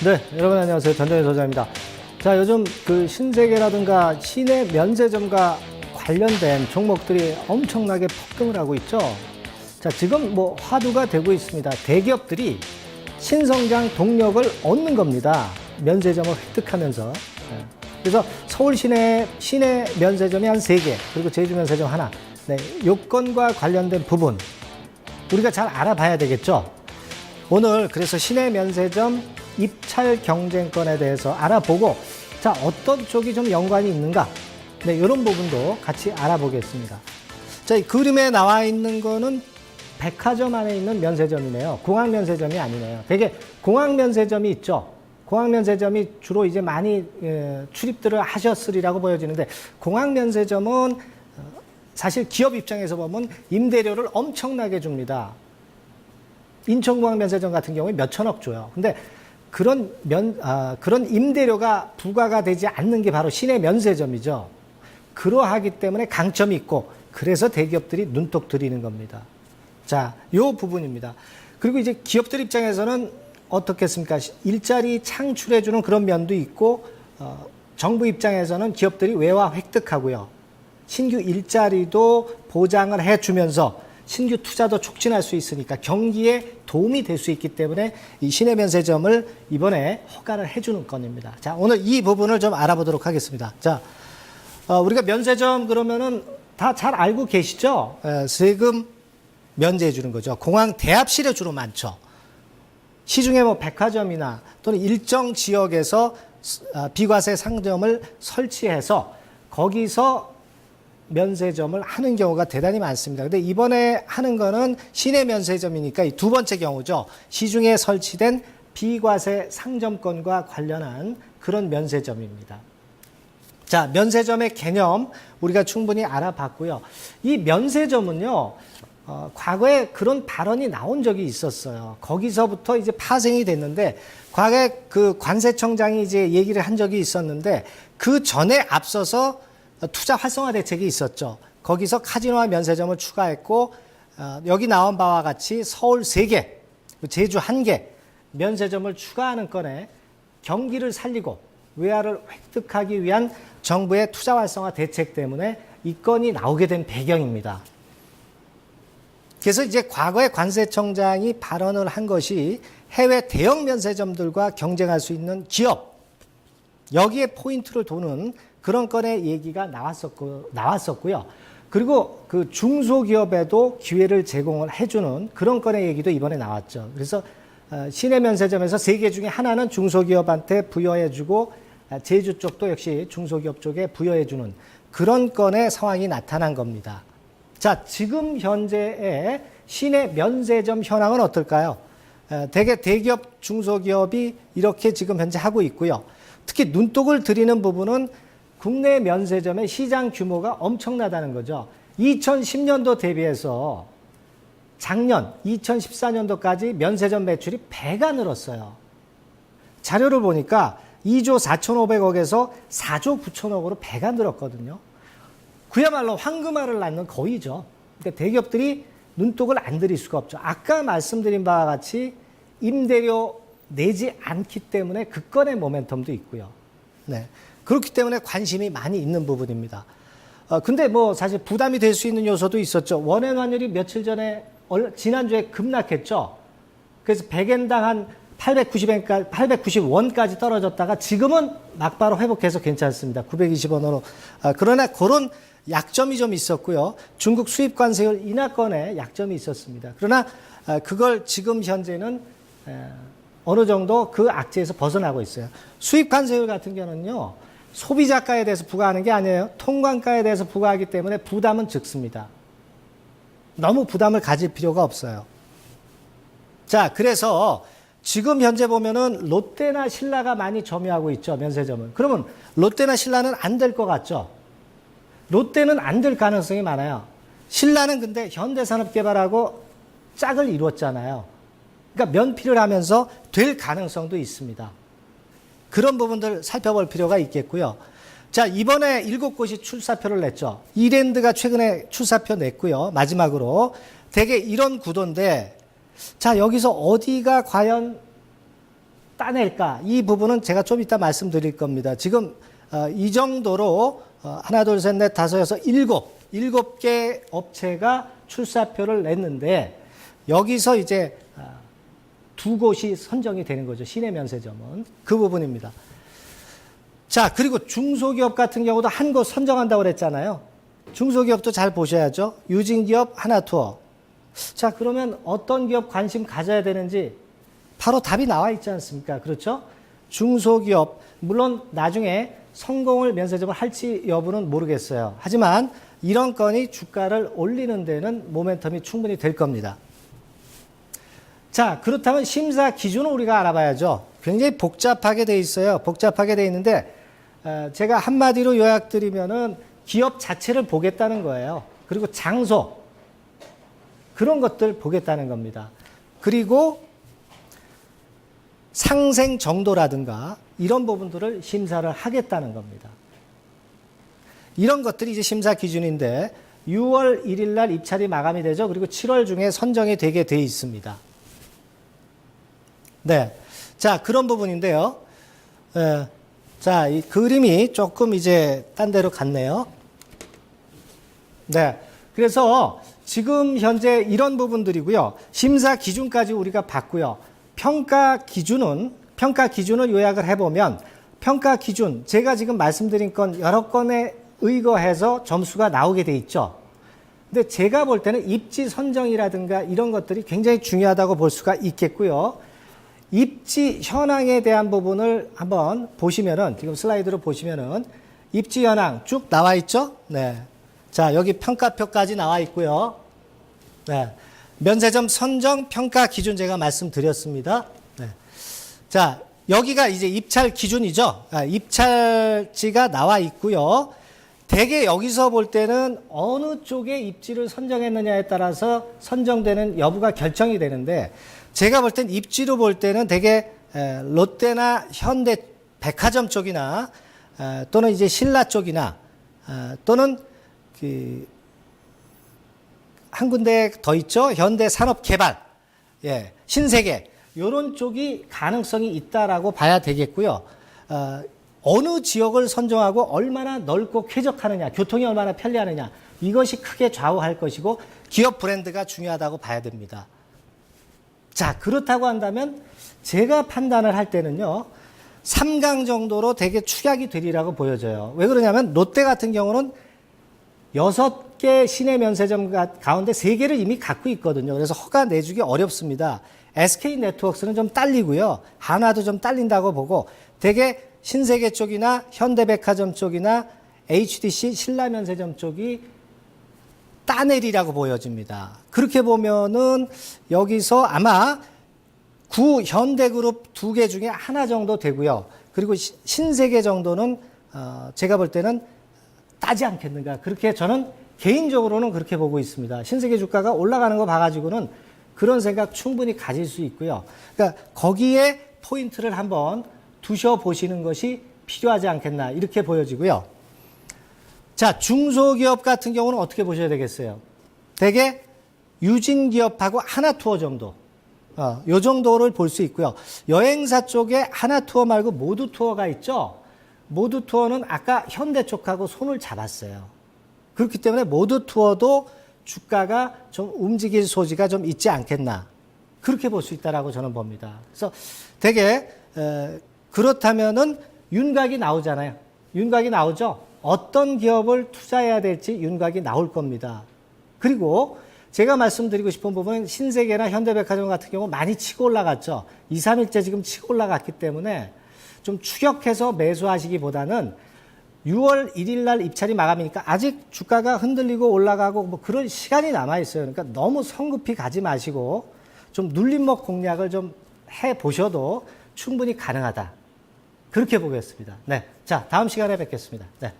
네, 여러분 안녕하세요. 전정희 소장입니다. 자, 요즘 그 신세계라든가 시내 면세점과 관련된 종목들이 엄청나게 폭등을 하고 있죠. 자, 지금 뭐 화두가 되고 있습니다. 대기업들이 신성장 동력을 얻는 겁니다. 면세점을 획득하면서. 네. 그래서 서울 시내 면세점이 한 3개, 그리고 제주 면세점 하나. 네, 요건과 관련된 부분 우리가 잘 알아봐야 되겠죠. 오늘 그래서 시내 면세점 입찰 경쟁권에 대해서 알아보고, 자, 어떤 쪽이 좀 연관이 있는가? 네, 이런 부분도 같이 알아보겠습니다. 자, 이 그림에 나와 있는 거는 백화점 안에 있는 면세점이네요. 공항 면세점이 아니네요. 되게 공항 면세점이 있죠. 공항 면세점이 주로 이제 많이 출입들을 하셨으리라고 보여지는데, 공항 면세점은 사실 기업 입장에서 보면 임대료를 엄청나게 줍니다. 인천공항 면세점 같은 경우에 몇천억 줘요. 근데 그런 임대료가 부과가 되지 않는 게 바로 시내 면세점이죠. 그러하기 때문에 강점이 있고, 그래서 대기업들이 눈독 들이는 겁니다. 자, 요 부분입니다. 그리고 이제 기업들 입장에서는 어떻겠습니까? 일자리 창출해주는 그런 면도 있고, 정부 입장에서는 기업들이 외화 획득하고요. 신규 일자리도 보장을 해주면서 신규 투자도 촉진할 수 있으니까 경기에 도움이 될 수 있기 때문에 이 시내 면세점을 이번에 허가를 해주는 건입니다. 자, 오늘 이 부분을 좀 알아보도록 하겠습니다. 자, 우리가 면세점 그러면은 다 잘 알고 계시죠? 세금 면제해 주는 거죠. 공항 대합실에 주로 많죠. 시중에 뭐 백화점이나 또는 일정 지역에서 비과세 상점을 설치해서 거기서 면세점을 하는 경우가 대단히 많습니다. 근데 이번에 하는 거는 시내 면세점이니까 이 두 번째 경우죠. 시중에 설치된 비과세 상점권과 관련한 그런 면세점입니다. 자, 면세점의 개념 우리가 충분히 알아봤고요. 이 면세점은요, 과거에 그런 발언이 나온 적이 있었어요. 거기서부터 이제 파생이 됐는데, 과거에 그 관세청장이 이제 얘기를 한 적이 있었는데, 그 전에 앞서서 투자 활성화 대책이 있었죠. 거기서 카지노와 면세점을 추가했고, 여기 나온 바와 같이 서울 3개, 제주 1개 면세점을 추가하는 건에 경기를 살리고 외화를 획득하기 위한 정부의 투자 활성화 대책 때문에 이 건이 나오게 된 배경입니다. 그래서 이제 과거에 관세청장이 발언을 한 것이 해외 대형 면세점들과 경쟁할 수 있는 기업, 여기에 포인트를 도는 그런 건의 얘기가 나왔었고요. 그리고 그 중소기업에도 기회를 제공을 해주는 그런 건의 얘기도 이번에 나왔죠. 그래서 시내 면세점에서 3개 중에 하나는 중소기업한테 부여해주고, 제주 쪽도 역시 중소기업 쪽에 부여해주는 그런 건의 상황이 나타난 겁니다. 자, 지금 현재의 시내 면세점 현황은 어떨까요? 대개 대기업, 중소기업이 이렇게 지금 현재 하고 있고요. 특히 눈독을 들이는 부분은 국내 면세점의 시장 규모가 엄청나다는 거죠. 2010년도 대비해서 작년 2014년도까지 면세점 매출이 배가 늘었어요. 자료를 보니까 2조 4,500억에서 4조 9천억으로 배가 늘었거든요. 그야말로 황금알을 낳는 거위죠. 그러니까 대기업들이 눈독을 안 들일 수가 없죠. 아까 말씀드린 바와 같이 임대료 내지 않기 때문에 그 건의 모멘텀도 있고요. 네. 그렇기 때문에 관심이 많이 있는 부분입니다. 근데 뭐 사실 부담이 될 수 있는 요소도 있었죠. 원엔 환율이 며칠 전에, 지난주에 급락했죠. 그래서 100엔당 한 890원까지 떨어졌다가 지금은 막바로 회복해서 괜찮습니다. 920원으로. 그러나 그런 약점이 좀 있었고요. 중국 수입 관세율 인하권에 약점이 있었습니다. 그러나 그걸 지금 현재는 어느 정도 그 악재에서 벗어나고 있어요. 수입 관세율 같은 경우는요, 소비자가에 대해서 부과하는 게 아니에요. 통관가에 대해서 부과하기 때문에 부담은 적습니다. 너무 부담을 가질 필요가 없어요. 자, 그래서 지금 현재 보면은 롯데나 신라가 많이 점유하고 있죠, 면세점은. 그러면 롯데나 신라는 안 될 것 같죠? 롯데는 안 될 가능성이 많아요. 신라는 근데 현대산업개발하고 짝을 이뤘잖아요. 그러니까 면피를 하면서 될 가능성도 있습니다. 그런 부분들 살펴볼 필요가 있겠고요. 자, 이번에 7곳이 출사표를 냈죠. 이랜드가 최근에 출사표 냈고요. 마지막으로 되게 이런 구도인데, 자, 여기서 어디가 과연 따낼까? 이 부분은 제가 좀 이따 말씀드릴 겁니다. 지금 이 정도로 하나, 둘, 셋, 넷, 다섯, 여섯, 일곱 개 업체가 출사표를 냈는데 여기서 이제 두 곳이 선정이 되는 거죠. 시내 면세점은. 그 부분입니다. 자, 그리고 중소기업 같은 경우도 한 곳 선정한다고 그랬잖아요. 중소기업도 잘 보셔야죠. 유진기업 하나투어. 자, 그러면 어떤 기업 관심 가져야 되는지 바로 답이 나와 있지 않습니까? 그렇죠? 중소기업, 물론 나중에 성공을 면세점을 할지 여부는 모르겠어요. 하지만 이런 건이 주가를 올리는 데는 모멘텀이 충분히 될 겁니다. 자, 그렇다면 심사 기준은 우리가 알아봐야죠. 굉장히 복잡하게 돼 있어요. 복잡하게 돼 있는데 제가 한마디로 요약드리면은 기업 자체를 보겠다는 거예요. 그리고 장소, 그런 것들 보겠다는 겁니다. 그리고 상생 정도라든가 이런 부분들을 심사를 하겠다는 겁니다. 이런 것들이 이제 심사 기준인데 6월 1일 날 입찰이 마감이 되죠. 그리고 7월 중에 선정이 되게 돼 있습니다. 네. 자, 그런 부분인데요. 자, 이 그림이 조금 이제 딴 데로 갔네요. 네. 그래서 지금 현재 이런 부분들이고요. 심사 기준까지 우리가 봤고요. 평가 기준은 요약을 해보면 평가 기준, 제가 지금 말씀드린 건 여러 건에 의거해서 점수가 나오게 돼 있죠. 근데 제가 볼 때는 입지 선정이라든가 이런 것들이 굉장히 중요하다고 볼 수가 있겠고요. 입지 현황에 대한 부분을 한번 보시면은, 지금 슬라이드로 보시면은 입지 현황 쭉 나와 있죠? 네. 자, 여기 평가표까지 나와 있고요. 네. 면세점 선정 평가 기준 제가 말씀드렸습니다. 네. 자, 여기가 이제 입찰 기준이죠. 입찰지가 나와 있고요. 대개 여기서 볼 때는 어느 쪽에 입지를 선정했느냐에 따라서 선정되는 여부가 결정이 되는데, 제가 볼 땐 입지로 볼 때는 대개 롯데나 현대 백화점 쪽이나 또는 이제 신라 쪽이나 또는 한 군데 더 있죠. 현대산업개발, 예, 신세계, 이런 쪽이 가능성이 있다라고 봐야 되겠고요. 어느 지역을 선정하고 얼마나 넓고 쾌적하느냐, 교통이 얼마나 편리하느냐, 이것이 크게 좌우할 것이고 기업 브랜드가 중요하다고 봐야 됩니다. 자, 그렇다고 한다면 제가 판단을 할 때는요, 3강 정도로 되게 축약이 되리라고 보여져요. 왜 그러냐면 롯데 같은 경우는 6개 시내 면세점 가운데 3개를 이미 갖고 있거든요. 그래서 허가 내주기 어렵습니다. SK네트워크스는 좀 딸리고요. 한화도 좀 딸린다고 보고, 되게 신세계 쪽이나 현대백화점 쪽이나 HDC 신라면세점 쪽이 따내리라고 보여집니다. 그렇게 보면은 여기서 아마 구현대그룹 2개 중에 하나 정도 되고요. 그리고 신세계 정도는 제가 볼 때는 따지 않겠는가. 그렇게 저는 개인적으로는 그렇게 보고 있습니다. 신세계 주가가 올라가는 거 봐가지고는 그런 생각 충분히 가질 수 있고요. 그러니까 거기에 포인트를 한번 두셔보시는 것이 필요하지 않겠나, 이렇게 보여지고요. 자, 중소기업 같은 경우는 어떻게 보셔야 되겠어요? 대개 유진기업하고 하나투어 정도, 요 정도를 볼 수 있고요. 여행사 쪽에 하나투어 말고 모두투어가 있죠. 모두투어는 아까 현대 쪽하고 손을 잡았어요. 그렇기 때문에 모두투어도 주가가 좀 움직일 소지가 좀 있지 않겠나, 그렇게 볼 수 있다라고 저는 봅니다. 그래서 되게 그렇다면은 윤곽이 나오잖아요. 윤곽이 나오죠. 어떤 기업을 투자해야 될지 윤곽이 나올 겁니다. 그리고 제가 말씀드리고 싶은 부분은 신세계나 현대백화점 같은 경우 많이 치고 올라갔죠. 2, 3일째 지금 치고 올라갔기 때문에 좀 추격해서 매수하시기보다는 6월 1일 날 입찰이 마감이니까 아직 주가가 흔들리고 올라가고 뭐 그런 시간이 남아 있어요. 그러니까 너무 성급히 가지 마시고 좀 눌림목 공략을 좀 해 보셔도 충분히 가능하다, 그렇게 보겠습니다. 네. 자, 다음 시간에 뵙겠습니다. 네.